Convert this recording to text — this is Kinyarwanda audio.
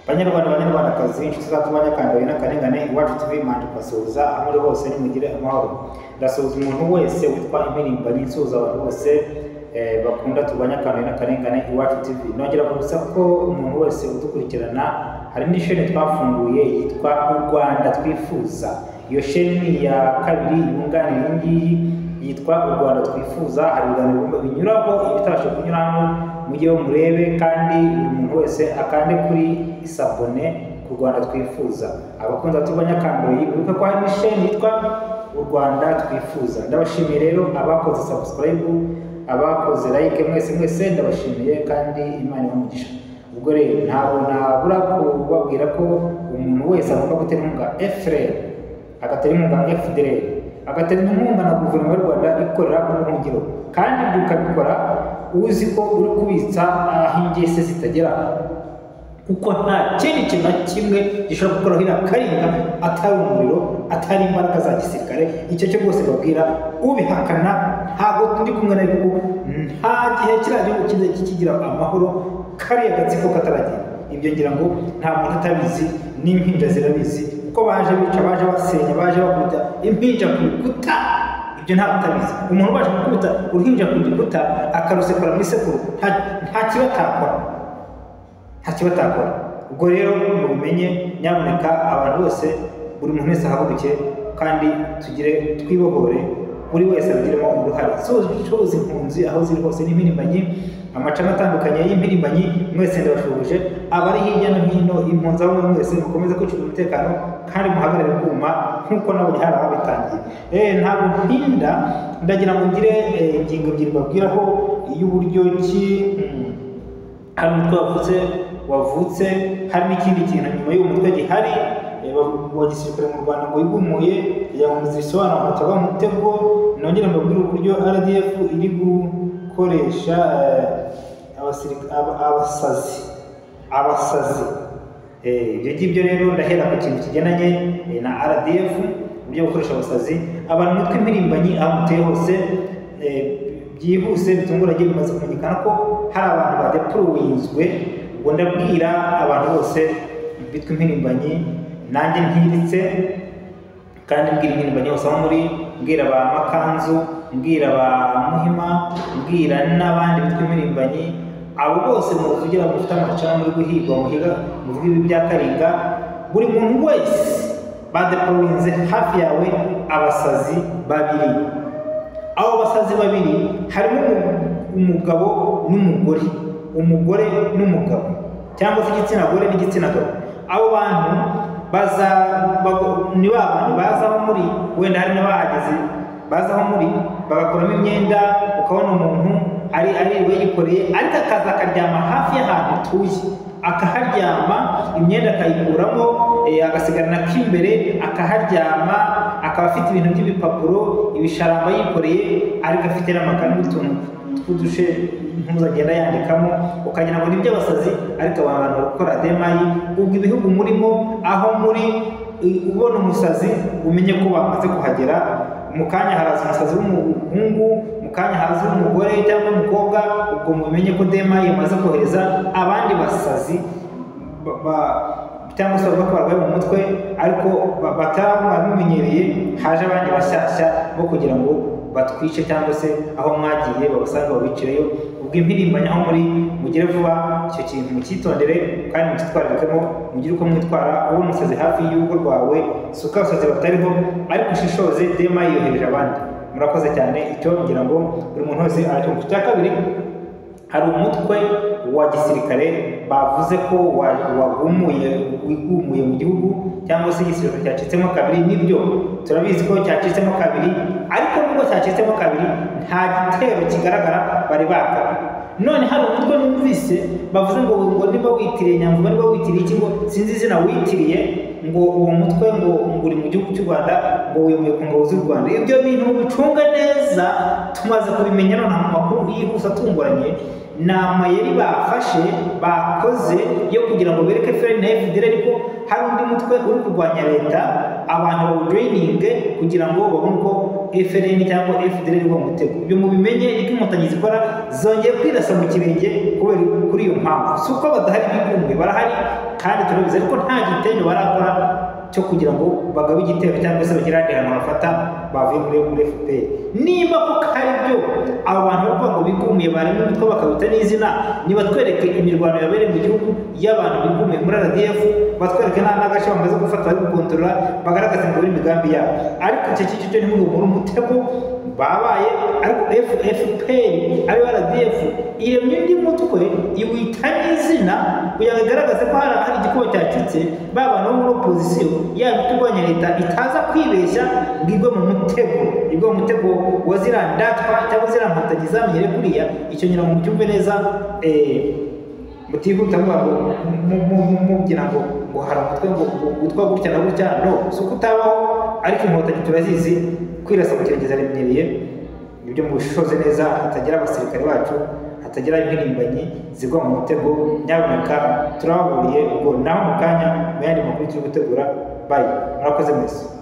Banyarwanda banyarwandakazi inshuti zacu banyakandoye n'akarengane iwacu TV manje kwasuhuza aho muri hose nimugire amahoro. Ndasuhuza umuntu wese witwa impirimbanyi, nsuhuza abantu bose bakunda tubanyakandoye n'akarengane iwacu TV. Nongera gusa ko umuntu wese udukurikirana hari n'ishene twafunguye yitwa u Rwanda Twifuza. Iyo shene ya kabiri yunganira ngiyi yitwa u Rwanda Twifuza. Hari ibiganiro binyuraho ibitabasha kunyuramo mujye murebe, kandi buri muntu wese akande kuri isabone ku Rwanda Twifuza. Abakunda tubanyakandoye bibuka ko hari ishene yitwa u Rwanda Twifuza. Ndabashimiye rero abakoze subscribe, abakoze like, mwese ndabashimiye kandi Imana ibamugisha. Ubwo rero ntabwo nabura kubabwira ko umuntu wese agomba gutera inkunga FRN, agatera inkunga FDL, agatera inkunga na guverinoma y'u Rwanda ikorera mu buhungiro, kandi ukabikora uzi ko uri kubitsa aho ingese zitagera, kuko nta kindi kintu na kimwe gishobora gukora hino karinga atari umuriro, atari imbaraga za gisirikare. Icyo cyo rwose babwira ubihakana ntabwo ndi kumwe na bigo, nta gihe kiraje kikigira amahoro kariya gatsiko kataragenda. Ibyo ngira ngo nta muntu atabizi, n'impinja zirabizi uko baje bica, baje basenya, baje bakubita impinja ku bikuta. Ibyo ntabwo utabizi. Umuntu baje gukubita uruhinja ku gikuta akarusekura muri sekuru, nta kibatakora. Ubwo rero mubimenye, nyamuneka abantu bose, buri muntu wese ahaguruke kandi tugire twibohore, buri wese abigiremo uruhare. Soza impunzi aho ziri hose n'impirimbanyi, amacana atandukanye y'impirimbanyi, mwese ndabashuhuje. Abari hirya no hino, impunzi aho mwese mukomeze kwicungira umutekano kandi muhagarare bwuma nk'uko nabonye hari ababitangiye. Ntabwo ntinda, ndagira ngo ngire ingingo ebyiri babwiraho y'uburyo ki hari umutwe wavutse, hari n'ikindi kintu nyuma y'uwo mutwe gihari wa gisirikare mu Rwanda ngo yigumuye yamuze bisobanura hataba mutego. Nongera mbabwira uburyo RDF iri gukoresha abasazi. Ibyo ngibyo rero ndahera ku kintu kigendanye na RDF, uburyo gukoresha abasazi. Abantu mutwe impirimbanyi aho muteye hose, byihuse bitunguranye bimaze kumenyekana ko hari abantu badeployinzwe. Ubwo ndabwira abantu bose bitwa impirimbanyi, nanjye ntiritse, kandi mbwira impirimbanyi bose aho muri, mbwira ba Makanzu, mbwira ba Muhima, mbwira n'abandi bitwa impirimbanyi, abo bose muvugira mufite amacana muri guhigwa, muvuga ibi bya Karinga. Buri muntu wese badeployinze hafi yawe abasazi babiri. Abo basazi babiri harimo umugabo n'umugore, umugore n'umugabo, cyangwa se igitsina gore n'igitsina gabo. Abo bantu ni ba bantu bazaho muri, wenda hari n'abahageze bazaho muri bagakuramo imyenda, ukabona umuntu ari yikoreye, ariko akaza akaryama hafi y'ahantu utuye, akaharyama, imyenda akayikuramo, agasigarana k'imbere akaharyama, akaba afite ibintu by'ibipapuro, ibisharamba yikoreye, ariko afite n'amakaramu n'utuntu tw'udushe mpuzagenda yandikamo, ukagira ngo nibyo abasazi, ariko abantu bakora demayi. Ubwo ibihugu murimo aho muri, ubona umusazi umenye ko bamaze kuhagera. Mu kanya haraza umusazi w'umuhungu, mu kanya haraza umugore cyangwa umukobwa, ubwo mumenye ko demayi yamaze kohereza abandi basazi cyangwa se barwaye mu mutwe, ariko batamumenyereye. Haje abandi bashyashya bo kugira ngo batwice, cyangwa se aho mwagiye babasanga babicireyo. Ubwo impirimbanyi aho muri, mugire vuba icyo kintu mukitondere kandi mukitwararikemo, mugire uko mwitwara. Uwo umusazi hafi y'urugo rwawe, si uko abasazi batariho, ariko ushishoze, demayi yohereje abandi. Murakoze cyane. Icyo ngira ngo buri muntu wese aracyumva. Icya kabiri, hari umutwe wa gisirikare bavuze ko wigumuye mu gihugu, cyangwa se igisirikare cyacitsemo kabiri. Nibyo turabizi ko cyacitsemo kabiri, ariko nubwo cyacitsemo kabiri nta gitero kigaragara bari bakaba. None hari umutwe numvise bavuze ngo niba witiriye Nyamvuba, niba witiriye iki, ngo sinzi izina witiriye, ngo uwo mutwe ngo uri mu gihugu cy'u Rwanda, ngo wemeye ku ngabo z'u Rwanda. Ibyo bintu bicunga neza, tumaze kubimenya none mu makuru yihuse atunguranye. Ni amayeri bafashe bakoze yo kugira ngo bereke FRN na FDL, ariko hari undi mutwe uri kurwanya leta, abantu bawujoyininge kugira ngo babone uko FRN cyangwa FDL iri mu mutego. Ibyo mubimenye, niko inkotanyi zikora, zongeye kwirasa mu kirenge kuri iyo mpamvu. Si uko badahari bigumwe, barahari, kandi turabizi ariko nta gitendo barakora cyo kugira ngo bagabe igitero cyangwa se bagire ahandi hantu bafata bavuye muri FPR. Niba kuko ari byo abo bantu bavuga ngo bigumiye barimo imitwe bakabita n'izina, niba twereke imirwano yabereye mu gihugu y'abantu bigumiye muri RDF, batwereke n'agace bamaze gufata bari gukontorora, bagaragaza ngo bari imigambi yabo. Ariko icyo cyo ni muri umutego babaye, ariko FPR ari RDF iremye undi mutwe iwita n'izina kugira ngo igaragaze ko hari igikuba cyacitse, ba bantu bo muri opposition yaba turwanya leta itaza kwibeshya ngo igwe mu mutego wa zirandatwa cyangwa zirampatagiza zamenyere kuriya. Icyo nyina mu cyumve neza mutihuta mugira ngo hari umutwe ngo witwa gutya na gutya, no si uko utabaho, ariko inkotanyi turazizi kwirasa mu kirengeza remereye ibyo mu bishoze neza, hatagira abasirikare bacu, hatagira impirimbanyi zigwa mu mutego. Nyaboneka turababuriye ubwo naho mu kanya mu yandi makuru turi gutegura. Bye, murakoze mwese.